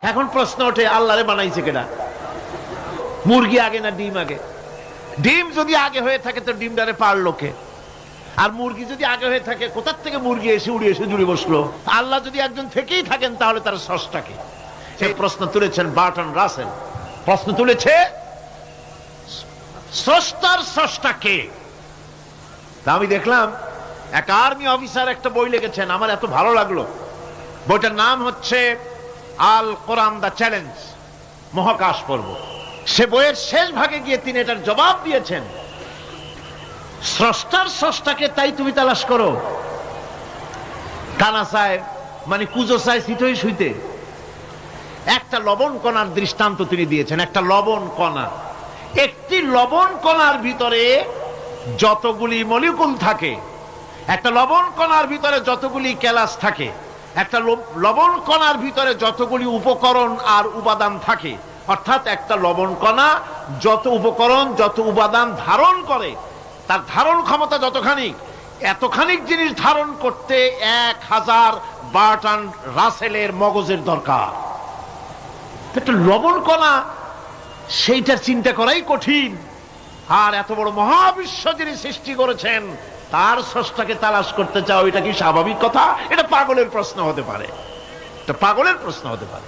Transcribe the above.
এখন প্রশ্ন ওঠে আল্লাহরে বানাইছে কেডা? মুরগি আগে না ডিম আগে? ডিম যদি আগে হয়ে থাকে তো ডিমটারে পারলো কে? আর মুরগি যদি আগে হয়ে থাকে কোথার থেকে মুরগি এসে উড়ে এসে জুড়ে বসলো? আল্লাহ যদি একজন থেকেই থাকেন তাহলে তার স্রষ্টাকে? এই প্রশ্ন তুলেছেন বার্টন রাসেল। প্রশ্ন তুলেছে স্রষ্টার স্রষ্টা কে? আমি দেখলাম এক আর্মি অফিসার একটা বই লিখেছেন, আমার এত ভালো লাগলো। বইটার নাম হচ্ছে আল কোরআন দা চ্যালেঞ্জ, মহাকাশ পর্ব। সে বইয়ের শেষ ভাগে গিয়ে তিনি এটার জবাব দিয়েছেন, স্রষ্টার স্রষ্টাকে তাই তুমি তালাশ করো। কানা চায় মানে কুজো চায় সিটই শুইতে। একটা লবণ কণার দৃষ্টান্ত তিনি দিয়েছেন। একটা লবণ কণা, একটি লবণ কণার ভিতরে যতগুলি মলিকুল থাকে, একটা লবণ কণার ভিতরে যতগুলি ক্যালাস থাকে, একটা লবণ কণার ভিতরে যতগুলি উপকরণ আর উপাদান থাকে, অর্থাৎ একটা লবণ কণা যত উপকরণ যত উপাদান ধারণ করে, তার ধারণ ক্ষমতা যতখানি, এতখানিক জিনিস ধারণ করতে 1000 বার্টন রাসেলের মগজের দরকার। একটা লবণ কণা, সেইটার চিন্তা করাই কঠিন। আর এত বড় মহাবিশ্ব যিনি সৃষ্টি করেছেন তার স্রষ্টাকে তালাশ করতে চাও, এটা কি স্বাভাবিক কথা? এটা পাগলের প্রশ্ন হতে পারে, এটা পাগলের প্রশ্ন হতে পারে।